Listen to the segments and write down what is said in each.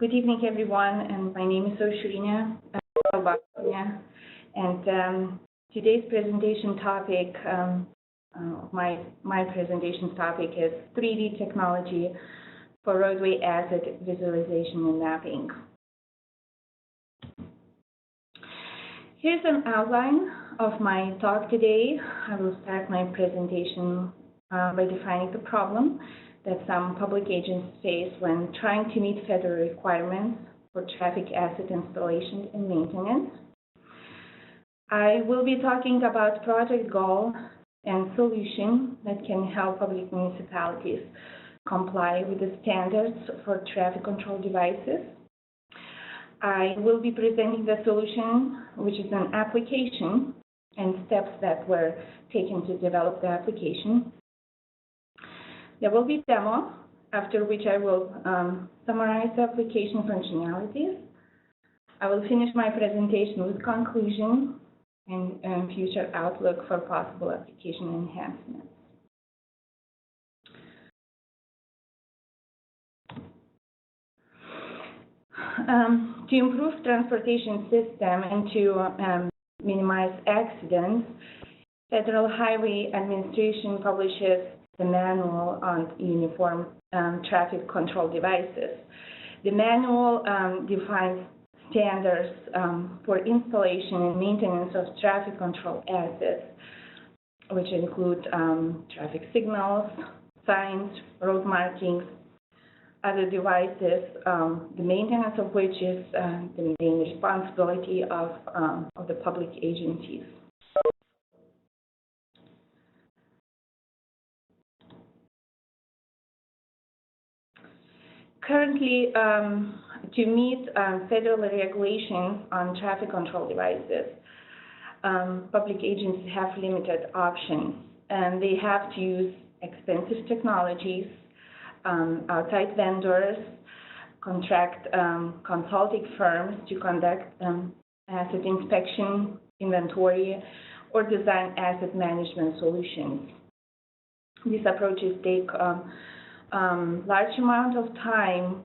Good evening, everyone, and my name is Ausrine, Kelbauskiene, and today's presentation topic, my presentation topic is 3D technology for roadway asset visualization and mapping. Here's an outline of my talk today. I will start my presentation by defining the problem that some public agents face when trying to meet federal requirements for traffic asset installation and maintenance. I will be talking about project goal and solution that can help public municipalities comply with the standards for traffic control devices. I will be presenting the solution, which is an application, and steps that were taken to develop the application. There will be a demo, after which I will summarize the application functionalities. I will finish my presentation with conclusion and future outlook for possible application enhancements. To improve transportation system and to minimize accidents, Federal Highway Administration publishes the manual on uniform traffic control devices. The manual defines standards for installation and maintenance of traffic control assets, which include traffic signals, signs, road markings, other devices, the maintenance of which is the main responsibility of the public agencies. Currently, to meet federal regulations on traffic control devices, public agencies have limited options, and they have to use expensive technologies, outside vendors, contract consulting firms to conduct asset inspection, inventory, or design asset management solutions. These approaches take large amount of time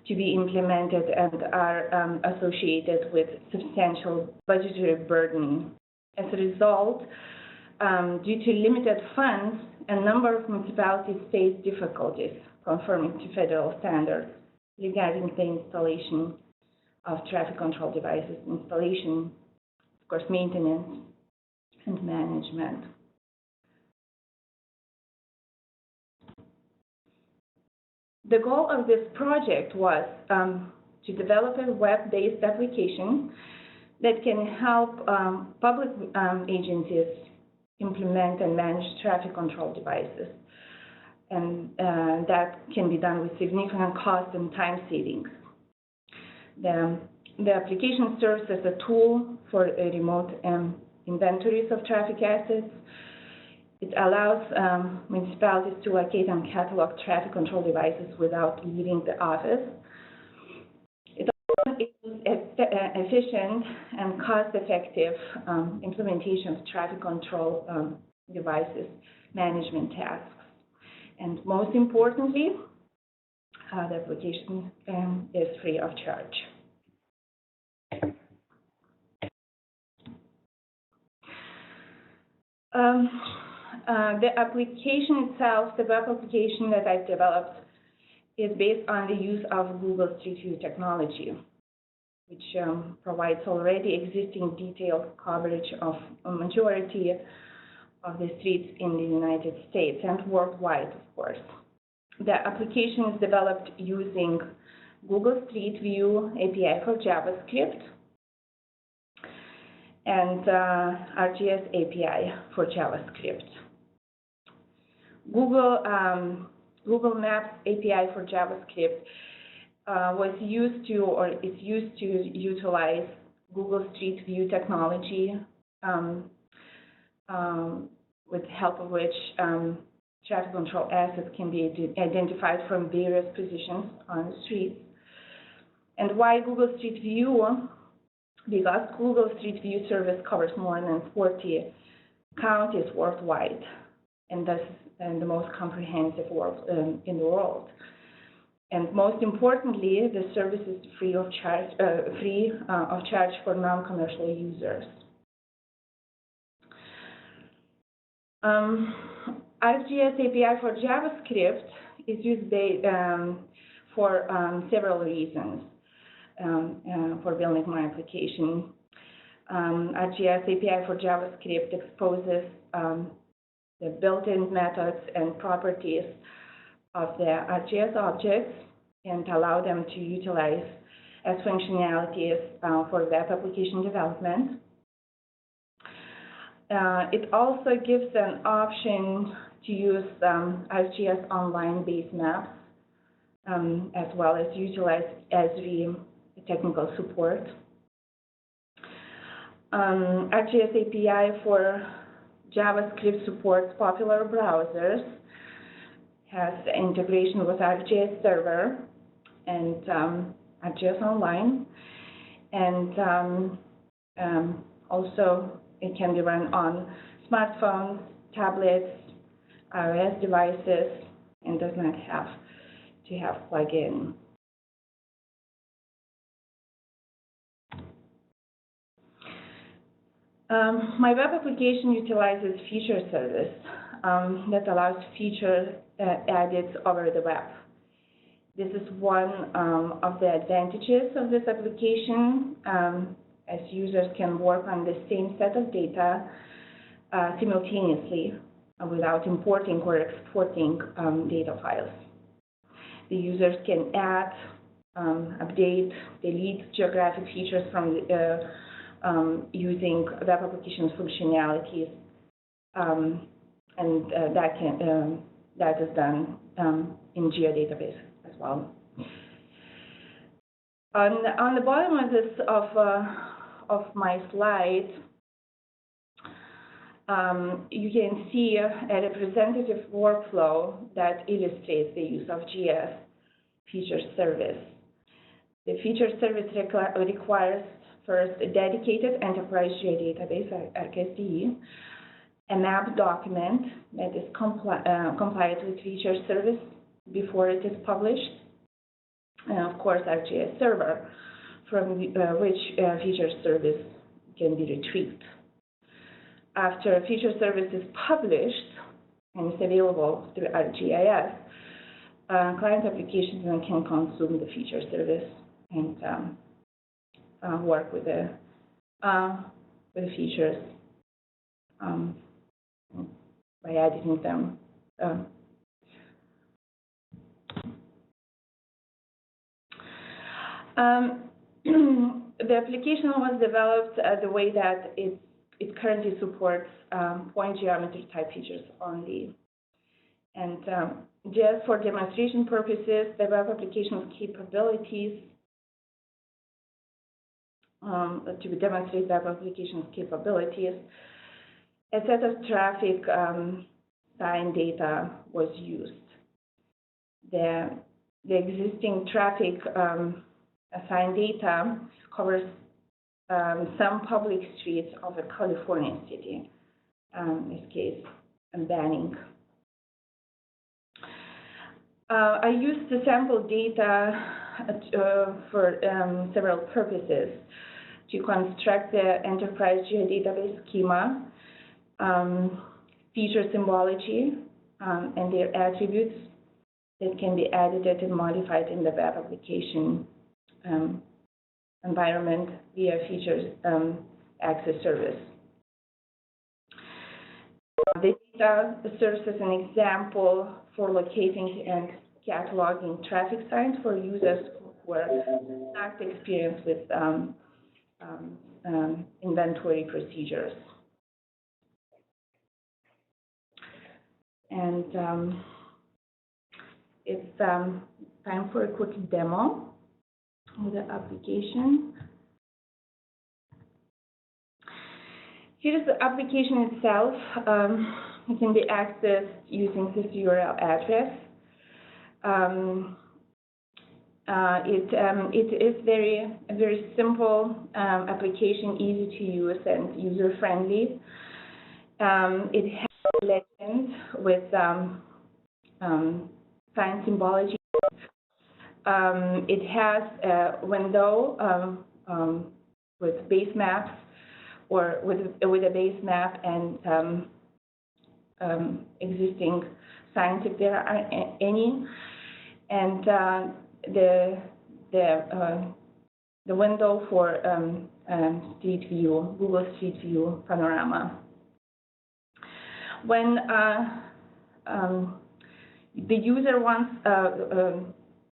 to be implemented and are associated with substantial budgetary burden. As a result, due to limited funds, a number of municipalities face difficulties conforming to federal standards regarding the installation of traffic control devices, installation, of course, maintenance, and management. The goal of this project was to develop a web-based application that can help public agencies implement and manage traffic control devices. And that can be done with significant cost and time savings. The application serves as a tool for remote inventories of traffic assets. It allows municipalities to locate and catalog traffic control devices without leaving the office. It also enables efficient and cost-effective implementation of traffic control devices management tasks. And most importantly, the application is free of charge. The application itself, the web application that I've developed, is based on the use of Google Street View technology, which provides already existing detailed coverage of a majority of the streets in the United States and worldwide, of course. The application is developed using Google Street View API for JavaScript and ArcGIS API for JavaScript. Google Maps API for JavaScript was used to, or is used to utilize Google Street View technology, with the help of which traffic control assets can be identified from various positions on the street. And why Google Street View? Because Google Street View service covers more than 40 counties worldwide, and thus the most comprehensive in the world. And most importantly, the service is free of charge for non-commercial users. ArcGIS API for JavaScript is used for several reasons for building my application. ArcGIS API for JavaScript exposes the built-in methods and properties of the ArcGIS objects and allow them to utilize as functionalities for web application development. It also gives an option to use ArcGIS online base maps as well as utilize Ausrine technical support. ArcGIS API for JavaScript supports popular browsers, has integration with ArcGIS Server and ArcGIS Online, and also it can be run on smartphones, tablets, iOS devices, and does not have to have plug-in. My web application utilizes feature service that allows feature edits over the web. This is one of the advantages of this application, as users can work on the same set of data simultaneously without importing or exporting data files. The users can add, update, delete geographic features from using web applications functionalities, and that is done in geodatabase as well. On the bottom of this of my slide, you can see a representative workflow that illustrates the use of GIS feature service. The feature service requires first a dedicated enterprise geodatabase, ArcSDE, a map document that is compliant with feature service before it is published, and of course ArcGIS Server, from which feature service can be retrieved. After a feature service is published and is available through ArcGIS, client applications then can consume the feature service and work with the features by editing them. The application was developed the way that it currently supports point geometry type features only. And just for demonstration purposes, the web application's capabilities, to demonstrate web application's capabilities, a set of traffic sign data was used. The existing traffic sign data covers some public streets of a California city, in this case, Banning. I used the sample data for several purposes: to construct the enterprise geodatabase schema, feature symbology, and their attributes that can be edited and modified in the web application environment via features access service. The data serves as an example for locating and cataloging traffic signs for users who are not experienced with inventory procedures. And it's time for a quick demo of the application. Here's the application itself. It can be accessed using this URL address. It is a very simple application, easy to use and user friendly. It has a legend with sign symbology It has a window with base maps, or with a base map and existing signs if there are any, and the window for Street View, Google Street View panorama. When the user wants,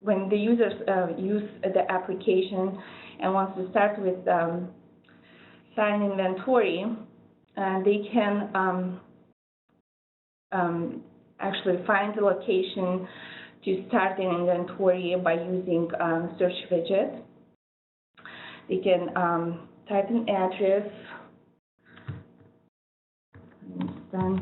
when the users use the application and wants to start with sign inventory, they can actually find the location to start an inventory by using search widget. They can type an address, for instance,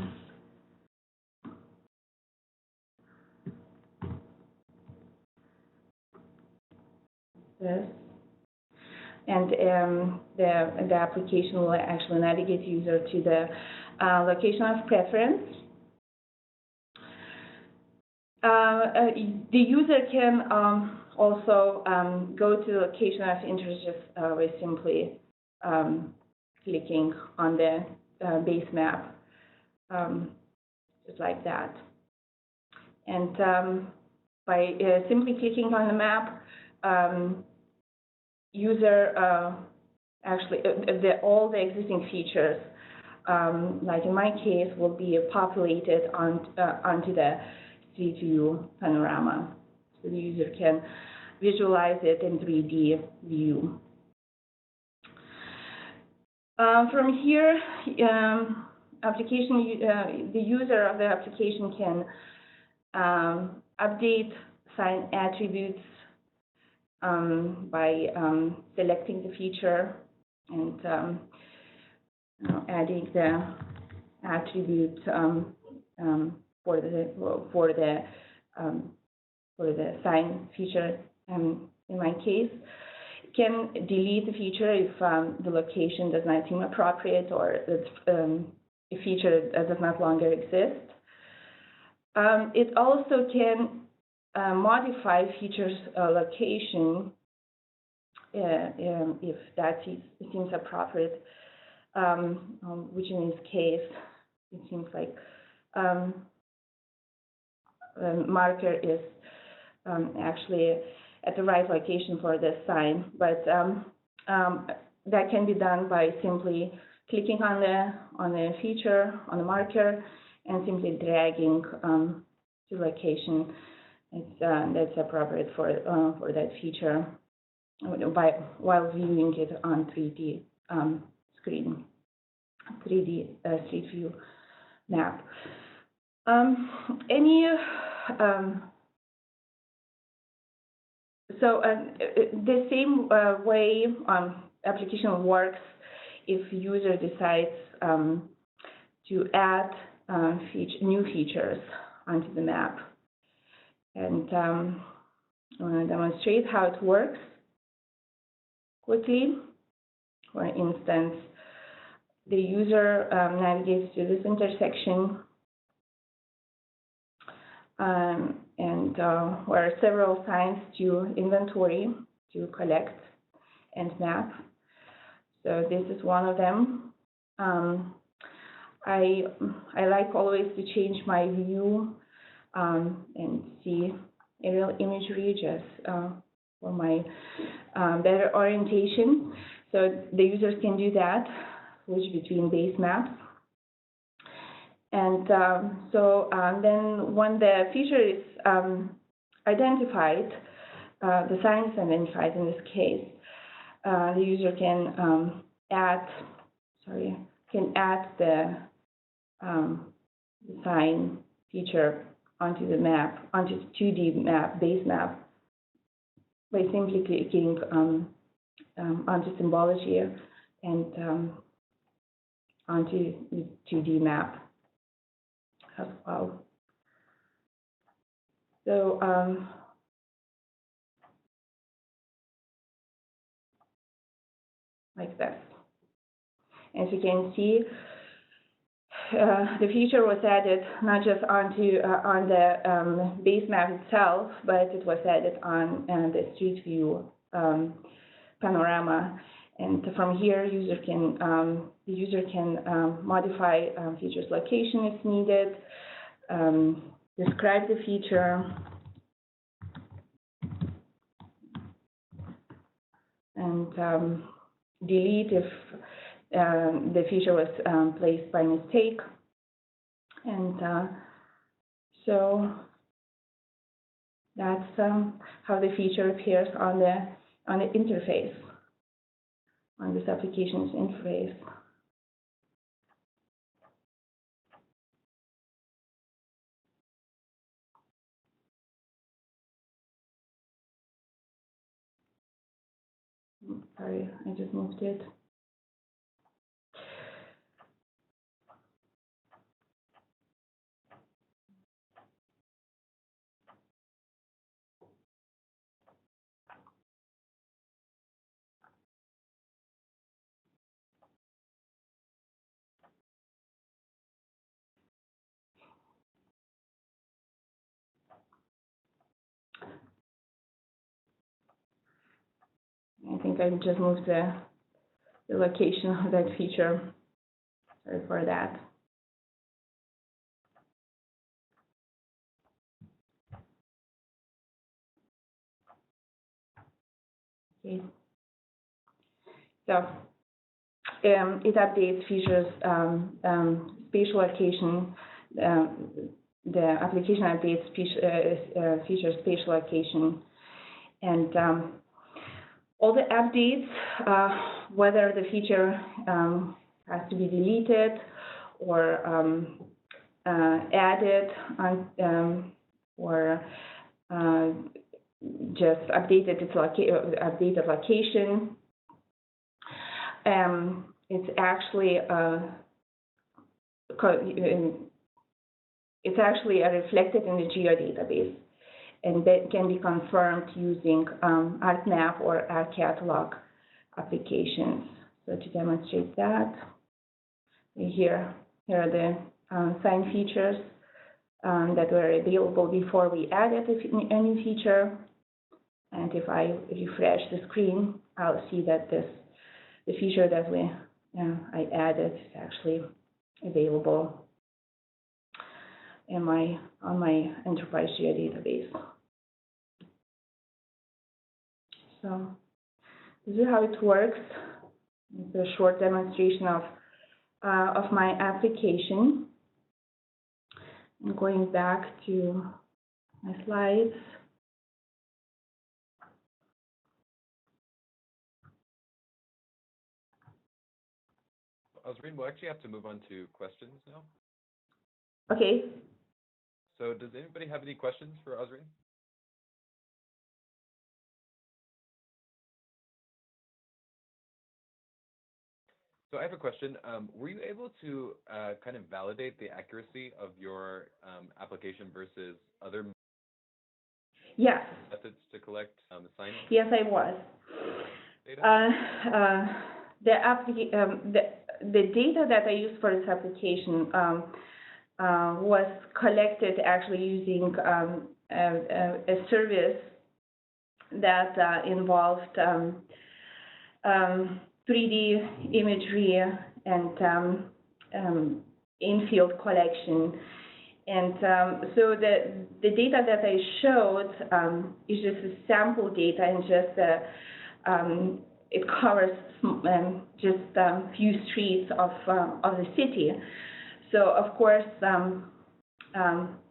this, and the application will actually navigate the user to the location of preference. The user can also go to the location of interest just by simply clicking on the base map, just like that. And by simply clicking on the map, user actually all the existing features, like in my case, will be populated onto the Street View panorama, so the user can visualize it in 3D view. From here, the user of the application can update sign attributes by selecting the feature and adding the attribute for the sign feature. In my case, it can delete the feature if the location does not seem appropriate, or if a feature does not longer exist. It also can modify features location if that seems appropriate, which in this case, it seems like marker is actually at the right location for this sign, but that can be done by simply clicking on the feature, on the marker, and simply dragging to location that's appropriate for that feature while viewing it on 3D screen, 3D Street View map. The same way application works if user decides to add new features onto the map. And I want to demonstrate how it works quickly. For instance, the user navigates to this intersection, and where are several signs to inventory to collect and map. So this is one of them. I like always to change my view and see aerial imagery just for my better orientation. So the users can do that, switch between base maps. And then when the feature is identified, the sign is identified in this case, the user can add the sign feature onto the map, onto the 2D map, base map, by simply clicking onto symbology and onto the 2D map as well. So like this. As you can see, the feature was added not just onto on the base map itself, but it was added on the street view panorama. And from here, the user can modify feature's location if needed, describe the feature, and delete if the feature was placed by mistake. And so that's how the feature appears on the interface, on this application's interface. Sorry, I just moved it. I think I just moved the location of that feature. Sorry for that. Okay. So it updates features spatial location. The application updates feature spatial location, and all the updates, whether the feature has to be deleted or added on, or just updated its updated location. It's actually reflected in the geodatabase, and that can be confirmed using ArcMap or ArcCatalog applications. So to demonstrate that, here are the sign features that were available before we added a new feature. And if I refresh the screen, I'll see that the feature that I added is actually available on my enterprise geodatabase. So this is how it works. It's a short demonstration of my application. I'm going back to my slides. Ausrine, we'll actually have to move on to questions now. Okay. So does anybody have any questions for Ausrine? So I have a question. Were you able to kind of validate the accuracy of your application versus other Yes. methods to collect sign? Yes, I was. Data? The data that I used for this application was collected actually using a service that involved 3D imagery and in-field collection. And so the data that I showed is just a sample data, and just it covers just a few streets of the city. So of course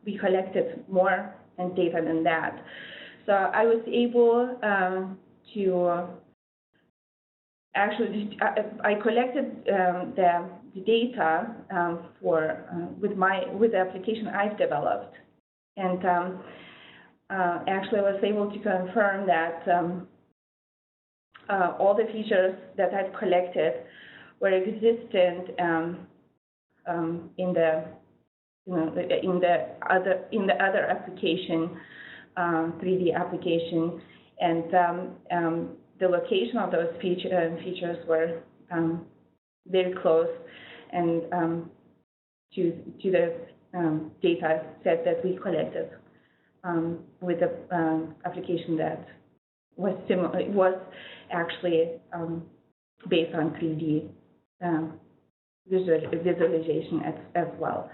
we collected more data than that. So I was able to actually I collected the data with the application I've developed, and actually I was able to confirm that all the features that I've collected were existent in the other application, 3D application, and the location of those features were very close and to the data set that we collected with the application that was similar. It was actually based on 3D visualization as well.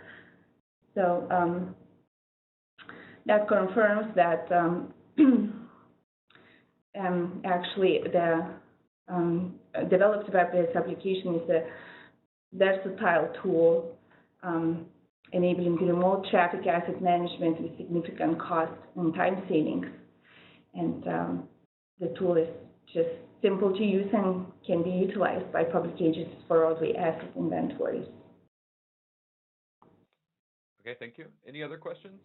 So that confirms that actually the developed web-based application is a versatile tool enabling remote traffic asset management with significant cost and time savings. And the tool is just simple to use and can be utilized by public agencies for roadway asset inventories. Okay, thank you. Any other questions?